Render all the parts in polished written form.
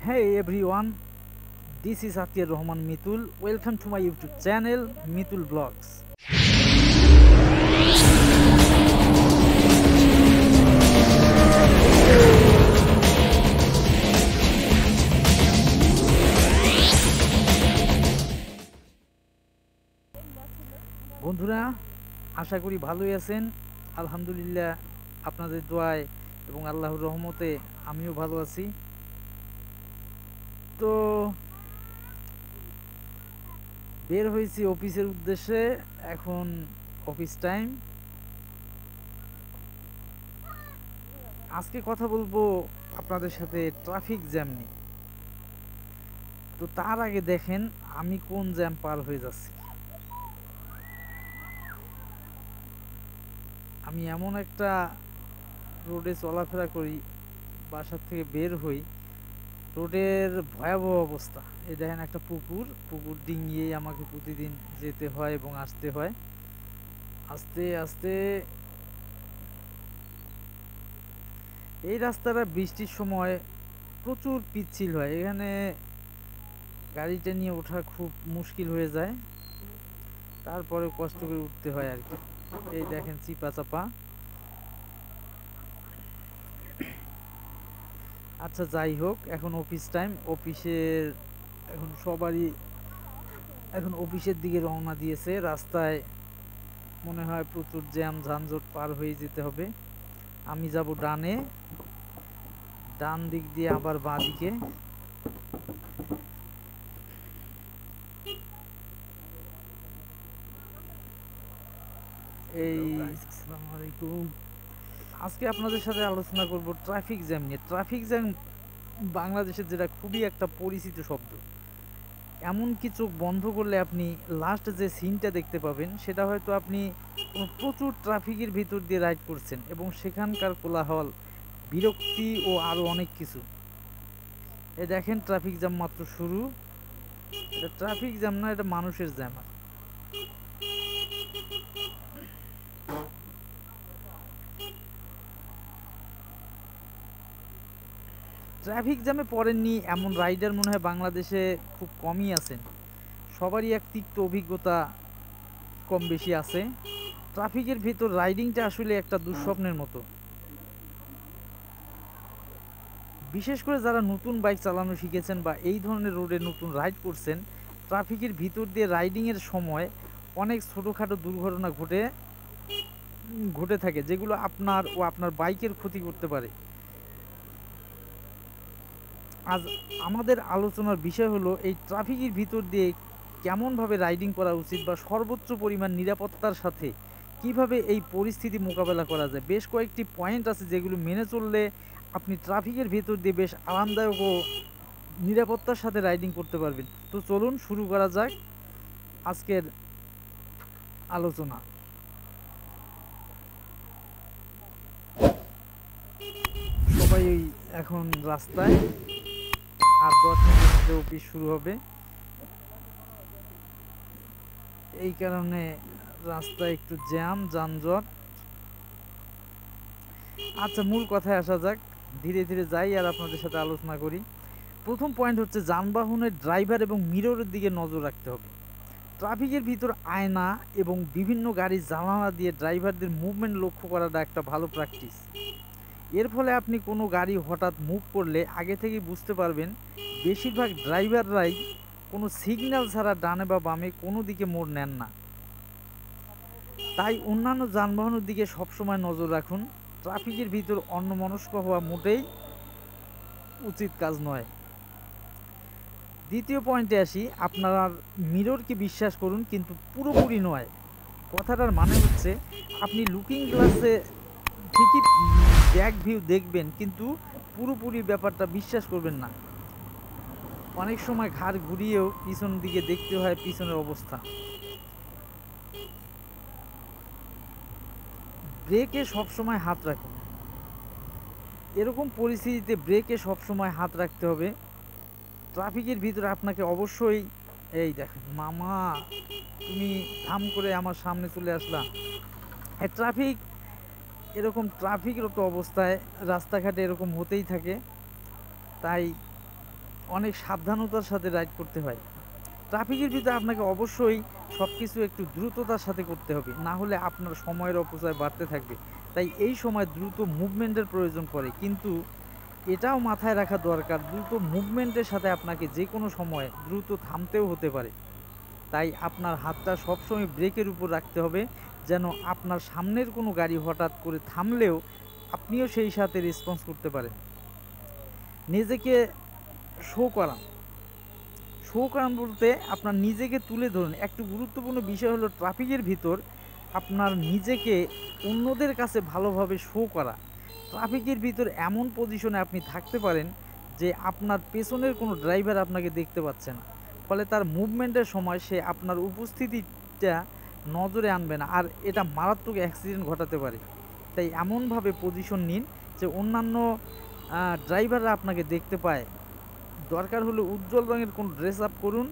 Hey everyone, this is Atir Rahman MITUL. Welcome to my YouTube channel MITUL Vlogs. বন্ধুরা, আশা করি ভালোই আছেন। আলহামদুলিল্লাহ, আপনাদের দোয়ায় এবং আল্লাহর রহমতে আমিও ভালো আছি। তো বের হয়েছি অফিসের উদ্দেশ্যে। এখন অফিস টাইম। আজকে কথা বলবো আপনাদের সাথে ট্রাফিক জ্যাম নিয়ে। তো তার আগে দেখেন আমি কোন জ্যাম পার হয়ে যাচ্ছি। আমি এমন একটা রোডে চলাফেরা করি, বাসার থেকে বের হই, রোডের ভয়াবহ অবস্থা। এই দেখেন একটা পুকুর ডিঙিয়েই আমাকে প্রতিদিন যেতে হয় এবং আসতে হয়। আস্তে আস্তে এই রাস্তাটা বৃষ্টির সময় প্রচুর পিচ্ছিল হয়, এখানে গাড়িটা নিয়ে ওঠা খুব মুশকিল হয়ে যায়, তারপরে কষ্ট করে উঠতে হয় আর কি। এই দেখেন চিপা চাপা। আচ্ছা, যাই হোক, এখন অফিস টাইম। অফিসের এখন সবারই এখন অফিসের দিকে রওনা দিয়েছে। রাস্তায় মনে হয় প্রচুর জ্যাম যানজট পার হয়ে যেতে হবে। আমি যাব ডানে, ডান দিক দিয়ে আবার বাঁ দিকে। আসসালামু আলাইকুম। আজকে আপনাদের সাথে আলোচনা করব ট্রাফিক জ্যাম নিয়ে। ট্রাফিক জ্যাম বাংলাদেশের যেটা খুবই একটা পরিচিত শব্দ। এমনকি চোখ বন্ধ করলে আপনি লাস্ট যে সিনটা দেখতে পাবেন, সেটা হয়তো আপনি প্রচুর ট্রাফিকের ভিতর দিয়ে রাইড করছেন এবং সেখানকার কোলাহল, বিরক্তি ও আরও অনেক কিছু। এই দেখেন ট্রাফিক জ্যাম মাত্র শুরু। এটা ট্রাফিক জ্যাম না, এটা মানুষের জ্যাম। ট্রাফিক জ্যামে পড়েননি এমন রাইডার মনে হয় বাংলাদেশে খুব কমই আছেন। সবারই এক তিক্ত অভিজ্ঞতা কম বেশি আছে। ট্রাফিকের ভিতর রাইডিংটা আসলে একটা দুঃস্বপ্নের মতো। বিশেষ করে যারা নতুন বাইক চালানো শিখেছেন বা এই ধরনের রোডে নতুন রাইড করছেন, ট্রাফিকের ভিতর দিয়ে রাইডিংয়ের সময় অনেক ছোটোখাটো দুর্ঘটনা ঘটে থাকে, যেগুলো আপনার ও আপনার বাইকের ক্ষতি করতে পারে। আজ আমাদের আলোচনার বিষয় হলো এই ট্রাফিকের ভিতর দিয়ে কেমনভাবে রাইডিং করা উচিত বা সর্বোচ্চ পরিমাণ নিরাপত্তার সাথে কিভাবে এই পরিস্থিতি মোকাবেলা করা যায়। বেশ কয়েকটি পয়েন্ট আছে যেগুলো মেনে চললে আপনি ট্রাফিকের ভিতর দিয়ে বেশ আরামদায়ক ও নিরাপত্তার সাথে রাইডিং করতে পারবেন। তো চলুন শুরু করা যাক আজকের আলোচনা। সবাই এখন রাস্তায়, আর 10 মিনিটের মধ্যে অফিস শুরু হবে। এই কারণে রাস্তায় একটু জ্যাম যানজট। আচ্ছা, মূল কথায় আসা যাক, ধীরে ধীরে যাই আর আপনাদের সাথে আলোচনা করি। প্রথম পয়েন্ট হচ্ছে যানবাহনের ড্রাইভার এবং মিররের দিকে নজর রাখতে হবে। ট্রাফিকের ভিতর আয়না এবং বিভিন্ন গাড়ির জানালা দিয়ে ড্রাইভারদের মুভমেন্ট লক্ষ্য করাটা একটা ভালো প্র্যাকটিস। এর ফলে আপনি কোনো গাড়ি হঠাৎ মুভ করলে আগে থেকেই বুঝতে পারবেন। বেশিরভাগ ড্রাইভাররাই কোনো সিগন্যাল ছাড়া ডানে বা বামে কোনো দিকে মোড় নেন না, তাই অন্যান্য যানবাহনের দিকে সবসময় নজর রাখুন। ট্রাফিকের ভিতর অন্যমনস্ক হওয়া মোটেই উচিত কাজ নয়। দ্বিতীয় পয়েন্টে আসি, আপনার মিররকে বিশ্বাস করুন কিন্তু পুরোপুরি নয়। কথাটার মানে হচ্ছে আপনি লুকিং গ্লাসে ঠিকই ব্যাক ভিউ দেখবেন, কিন্তু পুরোপুরি ব্যাপারটা বিশ্বাস করবেন না। অনেক সময় ঘাড় ঘুরিয়েও পিছন দিকে দেখতে হয় পিছনের অবস্থা। ব্রেকে সবসময় হাত রাখুন। এরকম পরিস্থিতিতে ব্রেকে সবসময় হাত রাখতে হবে। ট্রাফিকের ভিতরে আপনাকে অবশ্যই, এই দেখেন মামা, তুমি থাম করে আমার সামনে চলে আসলা। ট্রাফিকরত অবস্থায় রাস্তাঘাটে এরকম হতেই থাকে, তাই অনেক সাবধানতার সাথে রাইড করতে হয়। ট্রাফিকের ভিতরে আপনাকে অবশ্যই সব কিছু একটু দ্রুততার সাথে করতে হবে, না হলে আপনার সময়ের অপচয় বাড়তে থাকবে। তাই এই সময় দ্রুত মুভমেন্টের প্রয়োজন পড়ে, কিন্তু এটাও মাথায় রাখা দরকার দ্রুত মুভমেন্টের সাথে আপনাকে যে কোনো সময় দ্রুত থামতেও হতে পারে। তাই আপনার হাতটা সবসময় ব্রেকের উপর রাখতে হবে, যেন আপনার সামনের কোনো গাড়ি হঠাৎ করে থামলেও আপনিও সেই সাথে রেসপন্স করতে পারেন। নিজেকে শো করান। শো করান বলতে আপনার নিজেকে তুলে ধরুন। একটু গুরুত্বপূর্ণ বিষয় হলো ট্রাফিকের ভিতর আপনার নিজেকে অন্যদের কাছে ভালোভাবে শো করা। ট্রাফিকের ভিতর এমন পজিশনে আপনি থাকতে পারেন যে আপনার পেছনের কোনো ড্রাইভার আপনাকে দেখতে পাচ্ছে না, ফলে তার মুভমেন্টের সময় সে আপনার উপস্থিতিটা নজরে আনবে না, আর এটা মারাত্মক অ্যাক্সিডেন্ট ঘটাতে পারে। তাই এমনভাবে পজিশন নিন যে অন্যান্য ড্রাইভাররা আপনাকে দেখতে পায়। দরকার হলে উজ্জ্বল রঙের কোনো ড্রেস আপ করুন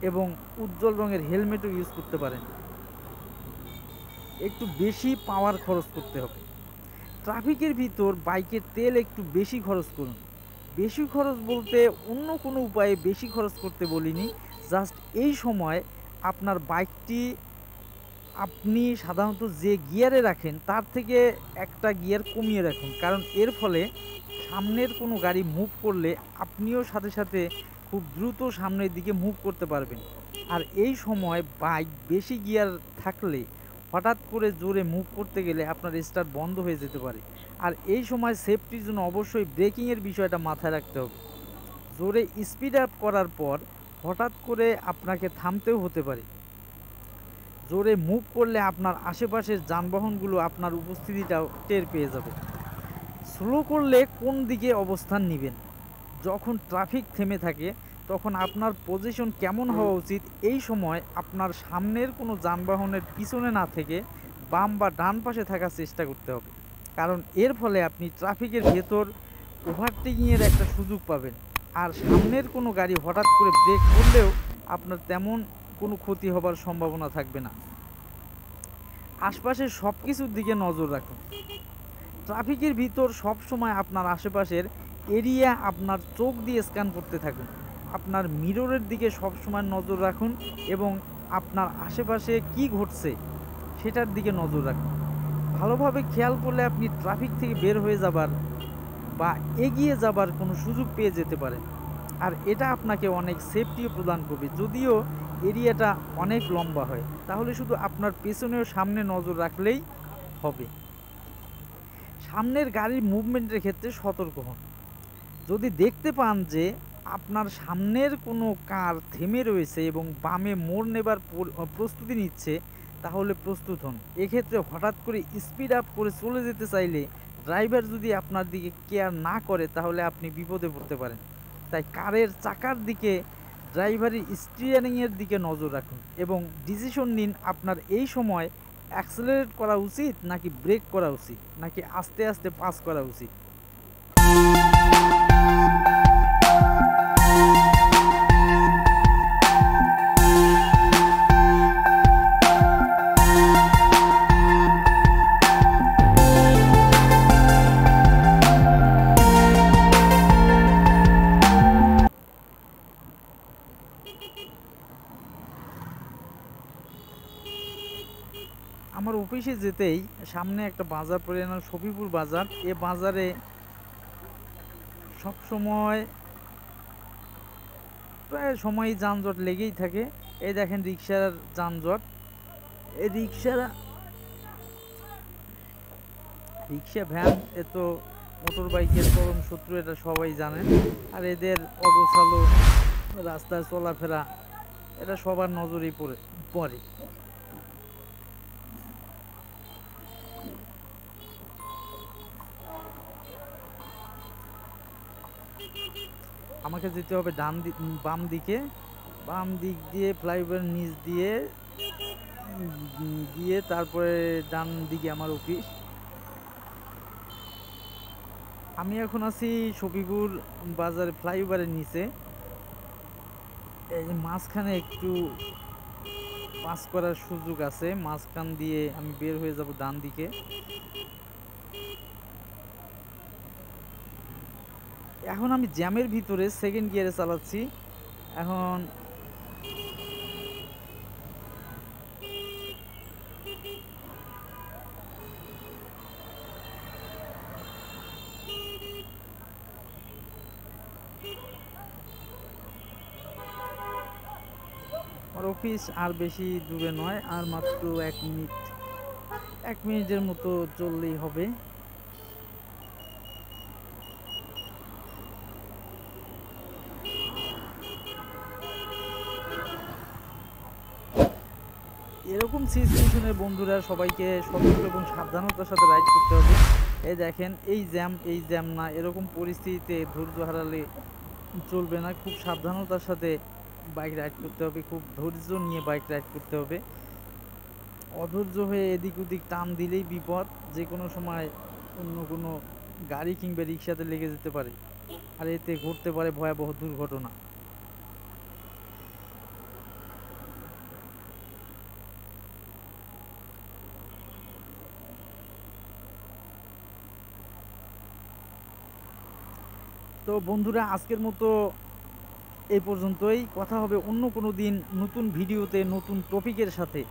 এবং উজ্জ্বল রঙের হেলমেটও ইউজ করতে পারেন। একটু বেশি পাওয়ার খরচ করতে হবে। ট্রাফিকের ভিতর বাইকের তেল একটু বেশি খরচ করুন। বেশি খরচ বলতে অন্য কোনো উপায়ে বেশি খরচ করতে বলিনি, জাস্ট এই সময় আপনার বাইকটি আপনি সাধারণত যে গিয়ারে রাখেন তার থেকে একটা গিয়ার কমিয়ে রাখুন, কারণ এর ফলে সামনের কোনো গাড়ি মুভ করলে আপনিও সাথে সাথে খুব দ্রুত সামনের দিকে মুভ করতে পারবেন। আর এই সময় বাইক বেশি গিয়ার থাকলে হঠাৎ করে জোরে মুভ করতে গেলে আপনার স্টার্ট বন্ধ হয়ে যেতে পারে। আর এই সময় সেফটির জন্য অবশ্যই ব্রেকিংয়ের বিষয়টা মাথায় রাখতে হবে। জোরে স্পিড আপ করার পর হঠাৎ করে আপনাকে থামতেও হতে পারে। জোরে মুভ করলে আপনার আশেপাশের যানবাহনগুলো আপনার উপস্থিতিটাও টের পেয়ে যাবে। স্লো করলে কোন দিকে অবস্থান নেবেন? যখন ট্রাফিক থেমে থাকে তখন আপনার পজিশন কেমন হওয়া উচিত? এই সময় আপনার সামনের কোনো যানবাহনের পিছনে না থেকে বাম বা ডান পাশে থাকার চেষ্টা করতে হবে, কারণ এর ফলে আপনি ট্রাফিকের ভেতর ওভারটেকিংয়ের একটা সুযোগ পাবেন। আর সামনের কোনো গাড়ি হঠাৎ করে ব্রেক করলেও আপনার তেমন কোনো ক্ষতি হবার সম্ভাবনা থাকবে না। আশপাশের সব কিছুর দিকে নজর রাখুন। ট্রাফিকের ভিতর সব সময় আপনার আশেপাশের এরিয়া আপনার চোখ দিয়ে স্ক্যান করতে থাকুন। আপনার মিররের দিকে সব সময় নজর রাখুন এবং আপনার আশেপাশে কি ঘটছে সেটার দিকে নজর রাখুন। ভালোভাবে খেয়াল করলে আপনি ট্রাফিক থেকে বের হয়ে যাবার বা এগিয়ে যাবার কোনো সুযোগ পেয়ে যেতে পারেন। আর এটা আপনাকে অনেক সেফটিও প্রদান করবে। যদিও এরিয়াটা অনেক লম্বা হয়, তাহলে শুধু আপনার পেছনেও সামনে নজর রাখলেই হবে। সামনের গাড়ির মুভমেন্টের ক্ষেত্রে সতর্ক হন। যদি দেখতে পান যে আপনার সামনের কোনো কার থেমে রয়েছে এবং বামে মোড় নেবার প্রস্তুতি নিচ্ছে, তাহলে প্রস্তুত হন। এক্ষেত্রে হঠাৎ করে স্পিড আপ করে চলে যেতে চাইলে ড্রাইভার যদি আপনার দিকে কেয়ার না করে তাহলে আপনি বিপদে পড়তে পারেন। তাই কারের চাকার দিকে, ড্রাইভারের স্টিয়ারিংয়ের দিকে নজর রাখুন এবং ডিসিশন নিন আপনার এই সময় অ্যাক্সেলারেট করা উচিত নাকি ব্রেক করা উচিত, নাকি আস্তে আস্তে পাস করা উচিত। আমার অফিসে যেতেই সামনে একটা বাজার পড়ে না, শফিপুর বাজার। এ বাজারে সব সময় প্রায় সময়ই যানজট লেগেই থাকে। এই দেখেন রিক্সার যানজট। এই রিক্সা ভ্যান এ তো মোটর বাইকের চরম শত্রু, এটা সবাই জানেন। আর এদের অগোছালো রাস্তায় চলাফেরা এটা সবার নজরেই পড়ে। আমাকে যেতে হবে বাম দিকে। বাম দিক দিয়ে ফ্লাইওভার নিচ দিয়ে গিয়ে তারপরে ডান দিকে আমার অফিস। আমি এখন আছি শফিপুর বাজার ফ্লাইওভারের নিচে। এই যে মাঝখানে একটু পাস করার সুযোগ আছে, মাঝখান দিয়ে আমি বের হয়ে যাব ডান দিকে। এখন আমি জ্যামের ভিতরে সেকেন্ড গিয়ারে চালাচ্ছি। এখন আমার অফিস আর বেশি দূরে নয়, আর মাত্র 1 মিনিটের মতো চললেই হবে। এরকম সিচুয়েশনে বন্ধুরা সবাইকে সতর্ক এবং সাবধানতার সাথে রাইড করতে হবে। এই দেখেন এই জ্যাম না, এরকম পরিস্থিতিতে ধৈর্য হারালে চলবে না। খুব সাবধানতার সাথে বাইক রাইড করতে হবে, খুব ধৈর্য নিয়ে বাইক রাইড করতে হবে। অধৈর্য হয়ে এদিক ওদিক টান দিলেই বিপদ, যে কোনো সময় অন্য কোনো গাড়ি কিংবা রিক্সাতে লেগে যেতে পারে, আর এতে ঘটতে পারে ভয়াবহ দুর্ঘটনা। তো বন্ধুরা আজকের মতো এই পর্যন্তই। কথা হবে অন্য কোনো দিন নতুন ভিডিওতে নতুন টপিকের সাথে।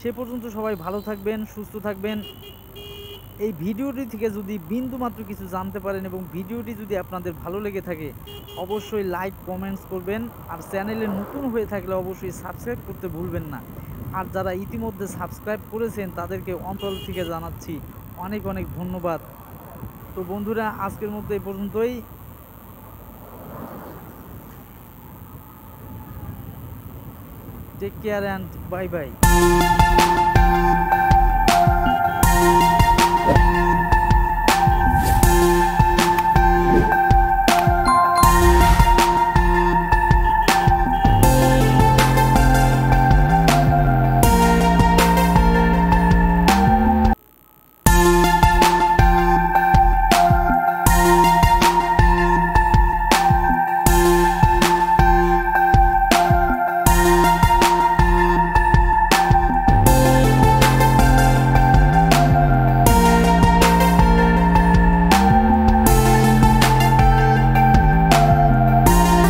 সে পর্যন্ত সবাই ভালো থাকবেন, সুস্থ থাকবেন। এই ভিডিওটি থেকে যদি বিন্দুমাত্র কিছু জানতে পারেন এবং ভিডিওটি যদি আপনাদের ভালো লেগে থাকে, অবশ্যই লাইক কমেন্টস করবেন। আর চ্যানেলে নতুন হয়ে থাকলে অবশ্যই সাবস্ক্রাইব করতে ভুলবেন না। আর যারা ইতিমধ্যে সাবস্ক্রাইব করেছেন তাদেরকে অন্তর থেকে জানাচ্ছি অনেক অনেক ধন্যবাদ। তো বন্ধুরা আজকের মতো এই পর্যন্তই। Take care and bye by.